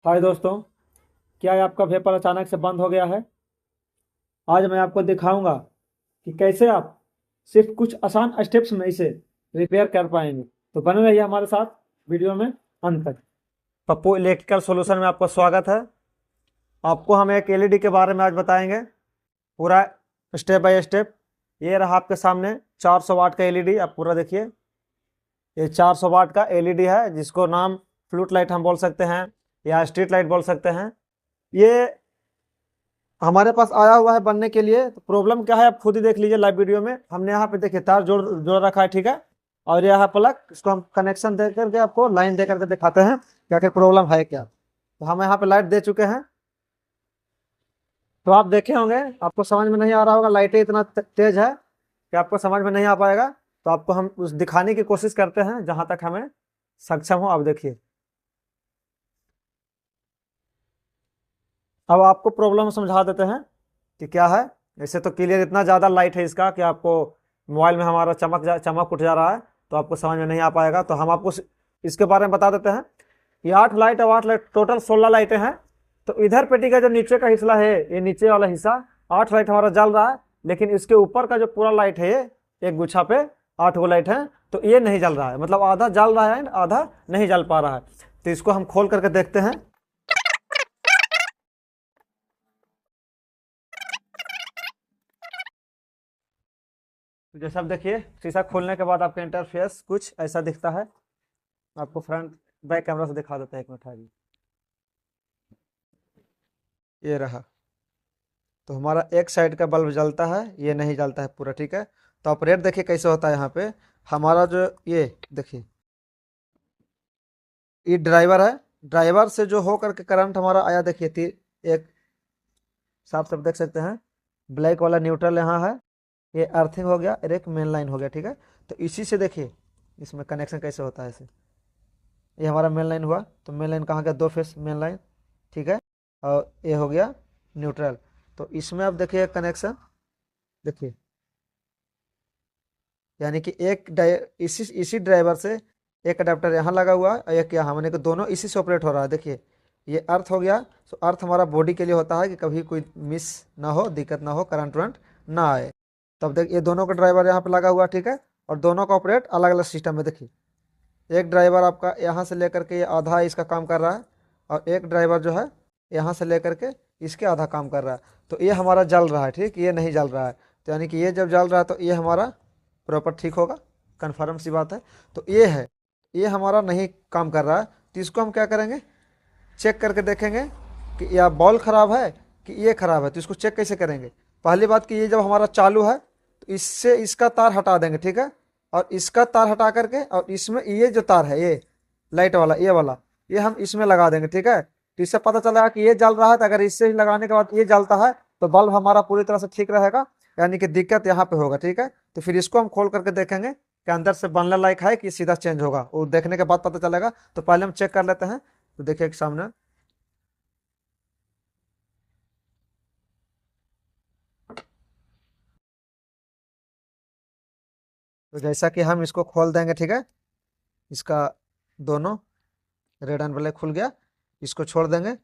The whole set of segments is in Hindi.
हाय दोस्तों, क्या है आपका वेपर अचानक से बंद हो गया है। आज मैं आपको दिखाऊंगा कि कैसे आप सिर्फ कुछ आसान स्टेप्स में इसे रिपेयर कर पाएंगे। तो बने रहिए हमारे साथ वीडियो में अंत तक। पप्पू इलेक्ट्रिकल सॉल्यूशन में आपका स्वागत है। आपको हम एक एलईडी के बारे में आज बताएंगे, पूरा स्टेप बाय स्टेप। ये रहा आपके सामने 400 वाट का एलईडी, आप पूरा देखिए। ये 400 वाट का एलईडी है, जिसको नाम फ्लूट लाइट हम बोल सकते हैं या स्ट्रीट लाइट बोल सकते हैं। ये हमारे पास आया हुआ है बनने के लिए। तो प्रॉब्लम क्या है आप खुद ही देख लीजिए लाइव वीडियो में। हमने यहाँ पे देखिए तार जोड़ जोड़ रखा है, ठीक है। और यह प्लग, इसको हम कनेक्शन दे करके आपको लाइन दे करके दिखाते हैं क्या क्या प्रॉब्लम है क्या। तो हम यहाँ पे लाइट दे चुके हैं। तो आप देखे होंगे, आपको समझ में नहीं आ रहा होगा, लाइटें इतना तेज है कि आपको समझ में नहीं आ पाएगा। तो आपको हम उस दिखाने की कोशिश करते हैं जहां तक हमें सक्षम हो। आप देखिए, अब आपको प्रॉब्लम समझा देते हैं कि क्या है। ऐसे तो क्लियर इतना ज़्यादा लाइट है इसका कि आपको मोबाइल में हमारा चमक उठ जा रहा है, तो आपको समझ में नहीं आ पाएगा। तो हम आपको इसके बारे में बता देते हैं। ये 8 लाइट और 8 लाइट, टोटल 16 लाइटें हैं। तो इधर पेटी का जो नीचे का हिस्सा है, ये नीचे वाला हिस्सा 8 लाइट हमारा जल रहा है। लेकिन इसके ऊपर का जो पूरा लाइट है, ये एक गुच्छा पे 8 गो लाइट है, तो ये नहीं जल रहा है। मतलब आधा जल रहा है, आधा नहीं जल पा रहा है। तो इसको हम खोल करके देखते हैं। तो जैसे आप देखिए, शीशा खोलने के बाद आपका इंटरफेस कुछ ऐसा दिखता है। आपको फ्रंट बैक कैमरा से दिखा देते हैं, एक मिनट आगे। ये रहा। तो हमारा एक साइड का बल्ब जलता है, ये नहीं जलता है पूरा, ठीक है। तो ऑपरेट देखिए कैसे होता है यहाँ पे। हमारा जो ये देखिए, ये ड्राइवर है। ड्राइवर से जो हो करके करंट हमारा आया, देखिए एक साफ साफ देख सकते हैं। ब्लैक वाला न्यूट्रल यहाँ है, ये अर्थिंग हो गया और एक मेन लाइन हो गया, ठीक है। तो इसी से देखिए इसमें कनेक्शन कैसे होता है ऐसे। ये हमारा मेन लाइन हुआ, तो मेन लाइन कहाँ गया, 2 फेस मेन लाइन, ठीक है। और ये हो गया न्यूट्रल। तो इसमें अब देखिए कनेक्शन, देखिए यानी कि इसी ड्राइवर से एक अडेप्टर यहाँ लगा हुआ है और एक यहाँ, माने कि दोनों इसी से ऑपरेट हो रहा है। देखिए ये अर्थ हो गया। तो अर्थ हमारा बॉडी के लिए होता है कि कभी कोई मिस ना हो, दिक्कत ना हो, करंट वरंट ना आए। तब देख, ये दोनों का ड्राइवर यहाँ पे लगा हुआ है, ठीक है। और दोनों का ऑपरेट अलग अलग सिस्टम में। देखिए एक ड्राइवर आपका यहाँ से लेकर के ये आधा इसका काम कर रहा है, और एक ड्राइवर जो है यहाँ से लेकर के इसके आधा काम कर रहा है। तो ये हमारा जल रहा है, ठीक, ये नहीं जल रहा है। तो यानी कि ये जब जल रहा है तो ये हमारा प्रॉपर ठीक होगा, कन्फर्म सी बात है। तो ये है, ये हमारा नहीं काम कर रहा है। तो इसको हम क्या करेंगे, चेक करके देखेंगे कि या बॉल ख़राब है कि ये ख़राब है। तो इसको चेक कैसे करेंगे, पहली बात कि ये जब हमारा चालू है तो इससे इसका तार हटा देंगे, ठीक है। और इसका तार हटा करके, और इसमें ये जो तार है, ये लाइट वाला, ये वाला, ये हम इसमें लगा देंगे, ठीक है। तो इससे पता चलेगा कि ये जल रहा है। तो अगर इससे ही लगाने के बाद ये जलता है तो बल्ब हमारा पूरी तरह से ठीक रहेगा, यानी कि दिक्कत यहाँ पे होगा, ठीक है। तो फिर इसको हम खोल करके देखेंगे कि अंदर से बनने लायक है कि सीधा चेंज होगा, वो देखने के बाद पता चलेगा। तो पहले हम चेक कर लेते हैं। तो देखिए एक सामने, तो जैसा कि हम इसको खोल देंगे, ठीक है। इसका दोनों रेड एंड ब्लैक खुल गया। इसको छोड़ देंगे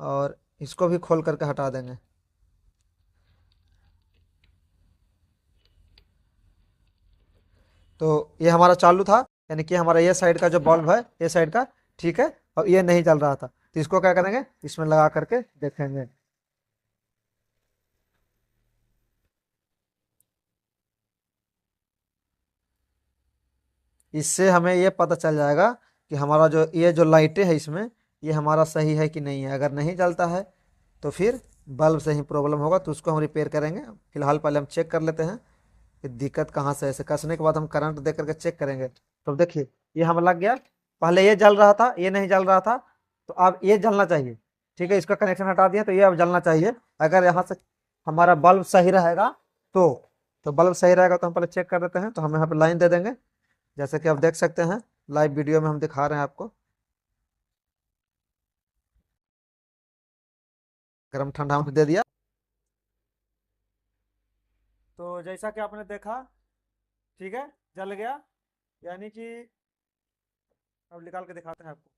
और इसको भी खोल करके हटा देंगे। तो ये हमारा चालू था, यानी कि हमारा ये साइड का जो बल्ब है, ये साइड का ठीक है, और ये नहीं चल रहा था। तो इसको क्या करेंगे, इसमें लगा करके देखेंगे। इससे हमें ये पता चल जाएगा कि हमारा जो ये जो लाइटें है इसमें, ये हमारा सही है कि नहीं है। अगर नहीं चलता है तो फिर बल्ब से ही प्रॉब्लम होगा, तो उसको हम रिपेयर करेंगे। फिलहाल पहले हम चेक कर लेते हैं कि दिक्कत कहाँ से है। ऐसे कसने के बाद हम करंट दे करके चेक करेंगे। तो देखिए ये हम लग गया। पहले ये जल रहा था, ये नहीं जल रहा था, तो अब ये जलना चाहिए, ठीक है। इसका कनेक्शन हटा दिया तो ये अब जलना चाहिए। अगर यहाँ से हमारा बल्ब सही रहेगा तो बल्ब सही रहेगा तो हम पहले चेक कर देते हैं। तो हम यहाँ पे लाइन दे देंगे, जैसे कि आप देख सकते हैं लाइव वीडियो में हम दिखा रहे हैं आपको। गर्म ठंडा में दे दिया। तो जैसा कि आपने देखा, ठीक है, जल गया। यानी कि अब निकाल के दिखाते हैं आपको।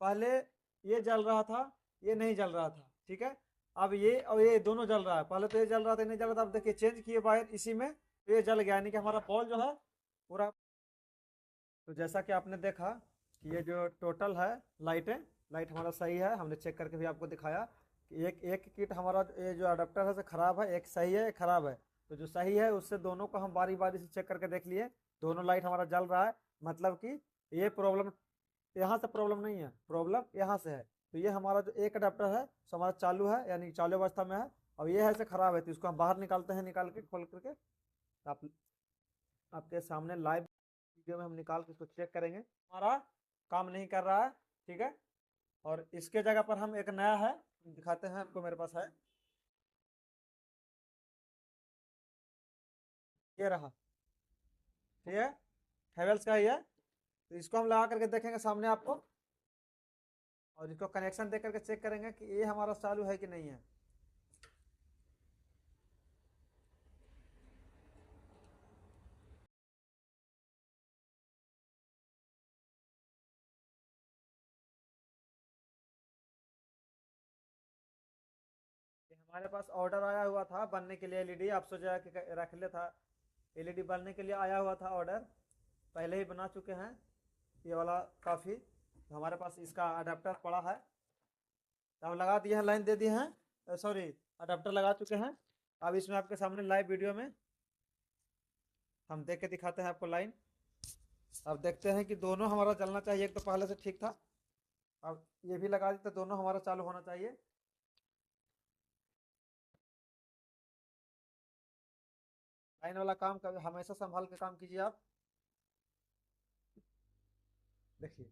पहले ये जल रहा था, ये नहीं जल रहा था, ठीक है। अब ये और ये दोनों जल रहा है, पहले तो ये जल रहा था, नहीं जल रहा था, अब देखिए चेंज किए वायर इसी में, तो ये जल गया, यानी कि हमारा बॉल जो है पूरा। तो जैसा कि आपने देखा कि ये जो टोटल है लाइट हमारा सही है, हमने चेक करके भी आपको दिखाया कि एक एक किट हमारा ये जो अडेप्टर है से खराब है, एक सही है एक खराब है। तो जो सही है उससे दोनों को हम बारी बारी से चेक करके देख लिए, दोनों लाइट हमारा जल रहा है, मतलब कि ये प्रॉब्लम यहाँ से प्रॉब्लम नहीं है, प्रॉब्लम यहाँ से है। तो ये हमारा जो एक अडेप्टर है सो हमारा चालू है, यानी चालू अवस्था में है, और ये है से खराब है, तो इसको हम बाहर निकालते हैं, निकाल के खोल करके आप आपके सामने लाइव वीडियो में हम निकाल के इसको चेक करेंगे। हमारा काम नहीं कर रहा है, ठीक है। और इसके जगह पर हम एक नया है दिखाते हैं आपको, मेरे पास है, ये रहा, ठीक है, हैवेल्स का ही है। तो इसको हम लगा करके देखेंगे सामने आपको, और इसको कनेक्शन दे करके चेक करेंगे कि ये हमारा चालू है कि नहीं है। हमारे पास ऑर्डर आया हुआ था बनने के लिए एलईडी, आप सोचा कि रख ले था, एलईडी बनने के लिए आया हुआ था ऑर्डर, पहले ही बना चुके हैं ये वाला काफ़ी। तो हमारे पास इसका अडेप्टर पड़ा है, तो हम लगा दिए हैं, लाइन दे दिए हैं, सॉरी अडेप्टर लगा चुके हैं। अब इसमें आपके सामने लाइव वीडियो में हम देख के दिखाते हैं आपको लाइन। अब देखते हैं कि दोनों हमारा चलना चाहिए, एक तो पहले से ठीक था, अब ये भी लगा देते, दोनों हमारा चालू होना चाहिए। लाइन वाला काम कभी हमेशा संभाल के काम कीजिए आप। देखिए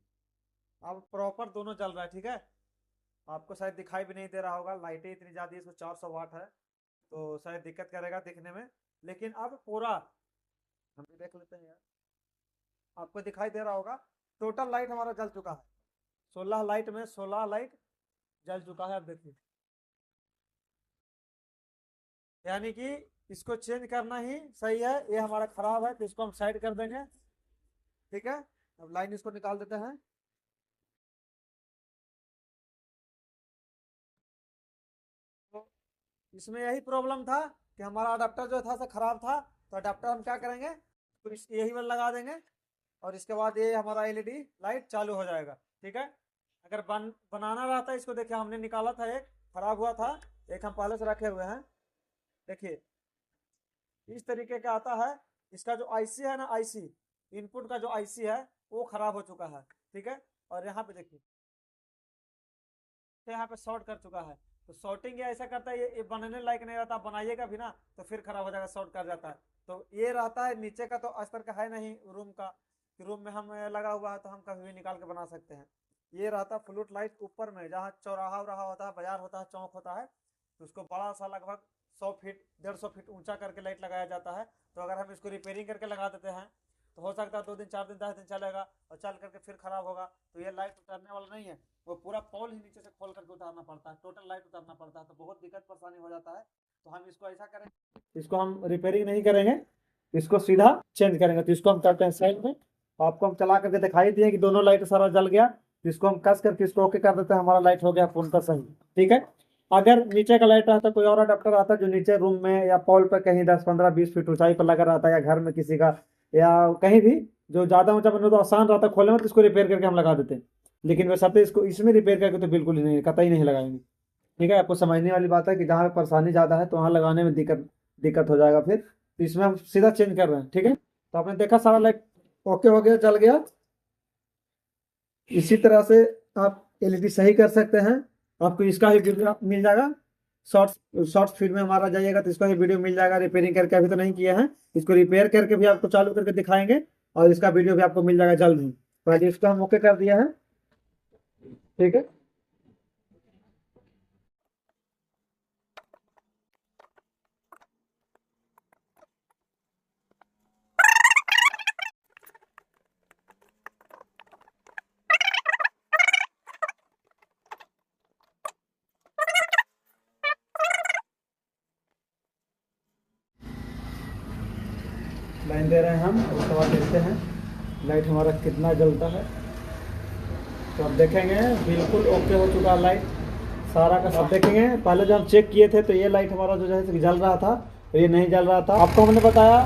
अब प्रॉपर दोनों चल रहा है, ठीक है। आपको शायद दिखाई भी नहीं दे रहा होगा, लाइटें इतनी ज़्यादा है, इसको 400 वाट है, तो शायद दिक्कत करेगा दिखने में, लेकिन अब पूरा हम भी देख लेते हैं यार, आपको दिखाई दे रहा होगा टोटल लाइट हमारा जल चुका है, 16 लाइट में 16 लाइट जल चुका है। अब देखिए, यानी कि इसको चेंज करना ही सही है, ये हमारा खराब है, तो इसको हम साइड कर देंगे, ठीक है। अब लाइन इसको निकाल देते हैं। तो इसमें यही प्रॉब्लम था कि हमारा अडाप्टर जो था खराब था, तो अडाप्टर हम क्या करेंगे, तो यही वाला लगा देंगे, और इसके बाद ये हमारा एलईडी लाइट चालू हो जाएगा, ठीक है। अगर बनाना रहता है, इसको देखिए हमने निकाला था, एक खराब हुआ था, एक हम पहले से रखे हुए हैं, देखिए इस तरीके का आता है। इसका जो आईसी है ना, आईसी इनपुट का जो आईसी है वो खराब हो चुका है, ठीक है। और यहाँ पे देखिए, तो यहाँ पे शॉर्ट कर चुका है, तो शॉर्टिंग ये ऐसा करता है, ये बनने लायक नहीं रहता, बनाइएगा भी ना तो फिर खराब हो जाएगा, शॉर्ट कर जाता है। तो ये रहता है नीचे का, तो अस्तर का है नहीं रूम का, रूम में हम लगा हुआ है, तो हम कभी भी निकाल के बना सकते हैं। ये रहता फ्लूट लाइट ऊपर में, जहाँ चौराहा उराहा होता है, बाजार होता है, चौक होता है, तो उसको बड़ा सा लगभग 100 फीट 150 फीट ऊंचा करके लाइट लगाया जाता है। तो अगर हम इसको रिपेयरिंग करके लगा देते हैं, तो हो सकता है 2 दिन 4 दिन 10 दिन चलेगा, और चल करके फिर खराब होगा, तो ये लाइट उतरने वाला नहीं है, वो पूरा पोल ही नीचे से खोल करके उतारना पड़ता है, टोटल लाइट उतारना पड़ता है, तो बहुत दिक्कत परेशानी हो जाता है। तो हम इसको ऐसा करें, इसको हम रिपेयरिंग नहीं करेंगे, इसको सीधा चेंज करेंगे। तो इसको हम करते हैं साइड में, आपको हम चला करके दिखाई दिए कि दोनों लाइट सारा जल गया, तो इसको हम कस करके इसको ओके कर देते हैं, हमारा लाइट हो गया पूर्णतः सही, ठीक है। अगर नीचे का लाइट रहता, कोई और अडेप्टर आता जो नीचे रूम में या पोल पर कहीं 10 15 20 फीट ऊंचाई पर लगा रहता, या घर में किसी का, या कहीं भी जो ज्यादा ऊंचा बने तो आसान रहता खोलने में, तो इसको रिपेयर करके हम लगा देते हैं। लेकिन वैसे तो इसको इसमें रिपेयर करके तो बिल्कुल ही नहीं, कतई नहीं लगाएंगे, ठीक है। आपको समझने वाली बात है कि जहाँ पे परेशानी ज्यादा है तो वहाँ लगाने में दिक्कत दिक्कत हो जाएगा फिर, तो इसमें हम सीधा चेंज कर रहे हैं, ठीक है। तो आपने देखा सारा लाइट ओके हो गया, जल गया। इसी तरह से आप एलईडी सही कर सकते हैं, आपको इसका ही वीडियो मिल जाएगा, शॉर्ट फीड में हमारा जाइएगा तो इसका ही वीडियो मिल जाएगा, रिपेयरिंग करके अभी तो नहीं किया है, इसको रिपेयर करके भी आपको चालू करके दिखाएंगे, और इसका वीडियो भी आपको मिल जाएगा जल्द ही। पहले इसको हम ओके कर दिया है, ठीक है। लाइन दे रहे हैं हम, उसके बाद देखते हैं लाइट हमारा कितना जलता है। तो आप देखेंगे बिल्कुल ओके हो चुका लाइट सारा का। आप देखेंगे पहले जब हम चेक किए थे तो ये लाइट हमारा जो है जल रहा था, तो ये नहीं जल रहा था। आपको हमने बताया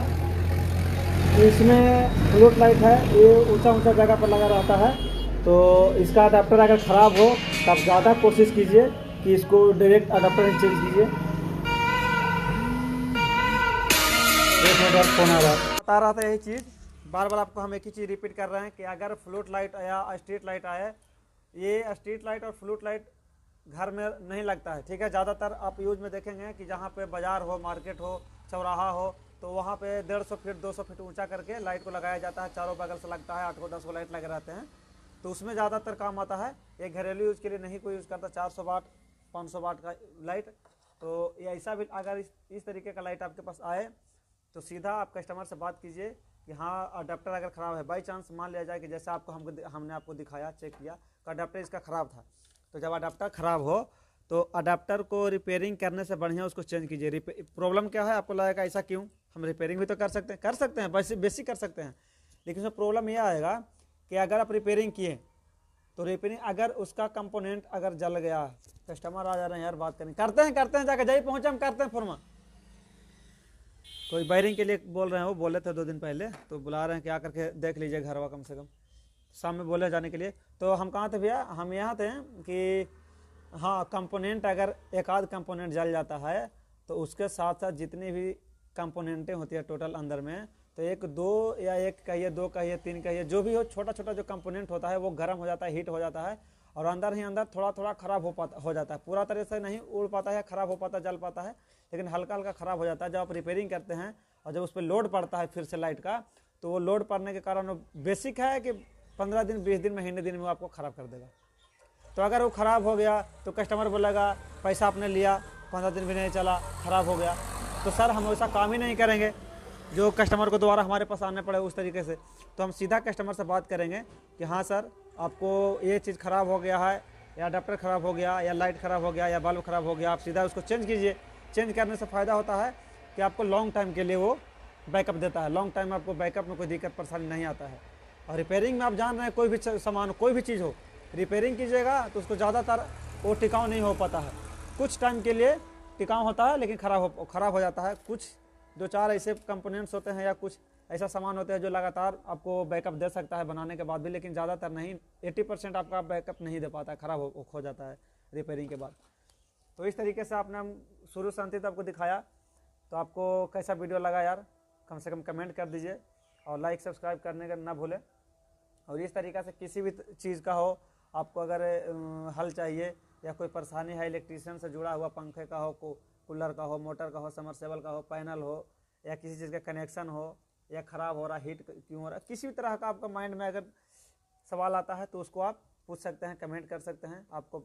कि इसमें फ्लोट लाइट है, ये ऊंचा ऊंचा जगह पर लगा रहता है। तो इसका अडाप्टर अगर ख़राब हो तो आप ज़्यादा कोशिश कीजिए कि इसको डायरेक्ट अडाप्टर चेंज कीजिए। एक मिनट फोन आ रहा है। बता रहा था यही चीज़, बार बार आपको हम एक ही चीज़ रिपीट कर रहे हैं कि अगर फ्लोट लाइट या स्ट्रीट लाइट आए, ये स्ट्रीट लाइट और फ्लोट लाइट घर में नहीं लगता है, ठीक है। ज़्यादातर आप यूज में देखेंगे कि जहाँ पे बाजार हो, मार्केट हो, चौराहा हो, तो वहाँ पे 150 फीट 200 फीट ऊंचा करके लाइट को लगाया जाता है, चारों बगल से लगता है, 8 को 10 को लाइट लगे रहते हैं, तो उसमें ज़्यादातर काम आता है। ये घरेलू यूज़ के लिए नहीं कोई यूज़ करता, 400 वाट 500 वाट का लाइट। तो ये ऐसा भी अगर इस तरीके का लाइट आपके पास आए तो सीधा आप कस्टमर से बात कीजिए कि हाँ अडाप्टर अगर ख़राब है, बाई चांस मान लिया जाए कि जैसे आपको हमने आपको दिखाया, चेक किया तो अडाप्टर इसका ख़राब था, तो जब अडाप्टर ख़राब हो तो अडाप्टर को रिपेयरिंग करने से बढ़िया उसको चेंज कीजिए। प्रॉब्लम क्या है आपको लगेगा ऐसा क्यों, हम रिपेयरिंग भी तो कर सकते हैं बेसिक कर सकते हैं, लेकिन उसमें प्रॉब्लम यह आएगा कि अगर आप रिपेयरिंग किए तो रिपेयरिंग अगर उसका कंपोनेंट अगर जल गया, कस्टमर आ जा रहे हैं यार बात करते हैं जाकर जाइए पहुँचे हम करते हैं फॉर्मा, कोई वायरिंग के लिए बोल रहे हैं, वो बोले थे 2 दिन पहले, तो बुला रहे हैं कि आकर के देख लीजिए घरवा कम से कम, शाम में बोले जाने के लिए। तो हम कहाँ थे भैया, हम यहाँ थे कि हाँ कंपोनेंट अगर एक आध कंपोनेंट जल जाता है तो उसके साथ साथ जितनी भी कंपोनेंटें होती है टोटल अंदर में, तो 1 2 या 1 कहिए 2 कहिए 3 कहिए जो भी हो, छोटा छोटा जो कंपोनेंट होता है वो गर्म हो जाता है, हीट हो जाता है, और अंदर ही अंदर थोड़ा थोड़ा खराब हो जाता है, पूरा तरह से नहीं उड़ पाता है, खराब हो पाता, जल पाता है, लेकिन हल्का हल्का खराब हो जाता है। जब आप रिपेयरिंग करते हैं और जब उस पर लोड पड़ता है फिर से लाइट का, तो वो लोड पड़ने के कारण वो बेसिक है कि 15 दिन 20 दिन महीने दिन में आपको ख़राब कर देगा। तो अगर वो ख़राब हो गया तो कस्टमर बोलेगा पैसा आपने लिया 15 दिन भी नहीं चला, ख़राब हो गया, तो सर हम वैसा काम ही नहीं करेंगे जो कस्टमर को दोबारा हमारे पास आने पड़े उस तरीके से। तो हम सीधा कस्टमर से बात करेंगे कि हाँ सर आपको ये चीज़ ख़राब हो गया है, या अडाप्टर ख़राब हो गया, या लाइट ख़राब हो गया, या बल्ब ख़राब हो गया, आप सीधा उसको चेंज कीजिए। चेंज करने से फ़ायदा होता है कि आपको लॉन्ग टाइम के लिए वो बैकअप देता है, लॉन्ग टाइम आपको बैकअप में कोई दिक्कत परेशानी नहीं आता है। और रिपेयरिंग में आप जान रहे हैं कोई भी सामान कोई भी चीज़ हो, रिपेयरिंग कीजिएगा तो उसको ज़्यादातर वो टिकाऊ नहीं हो पाता है, कुछ टाइम के लिए टिकाऊ होता है लेकिन ख़राब हो जाता है। कुछ 2-4 ऐसे कंपोनेंट्स होते हैं या कुछ ऐसा सामान होता है जो लगातार आपको बैकअप दे सकता है बनाने के बाद भी, लेकिन ज़्यादातर नहीं, 80% आपका बैकअप नहीं दे पाता है, ख़राब हो जाता है रिपेयरिंग के बाद। तो इस तरीके से आपने शुरू से अंत तक आपको दिखाया। तो आपको कैसा वीडियो लगा यार, कम से कम कमेंट कर दीजिए और लाइक सब्सक्राइब करने का ना भूलें। और इस तरीक़े से किसी भी चीज़ का हो, आपको अगर हल चाहिए या कोई परेशानी है इलेक्ट्रीशियन से जुड़ा हुआ, पंखे का हो, कूलर का हो, मोटर का हो, समरसेबल का हो, पैनल हो, या किसी चीज़ का कनेक्शन हो, या ख़राब हो रहा, हीट क्यों हो रहा, किसी भी तरह का आपका माइंड में अगर सवाल आता है तो उसको आप पूछ सकते हैं, कमेंट कर सकते हैं, आपको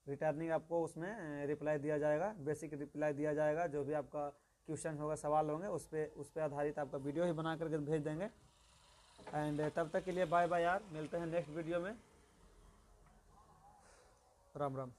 रिटर्निंग आपको उसमें रिप्लाई दिया जाएगा, बेसिक रिप्लाई दिया जाएगा। जो भी आपका क्वेश्चन होगा, सवाल होंगे, उस पर आधारित आपका वीडियो ही बना करके भेज देंगे। एंड तब तक के लिए बाय बाय यार, मिलते हैं नेक्स्ट वीडियो में। राम राम।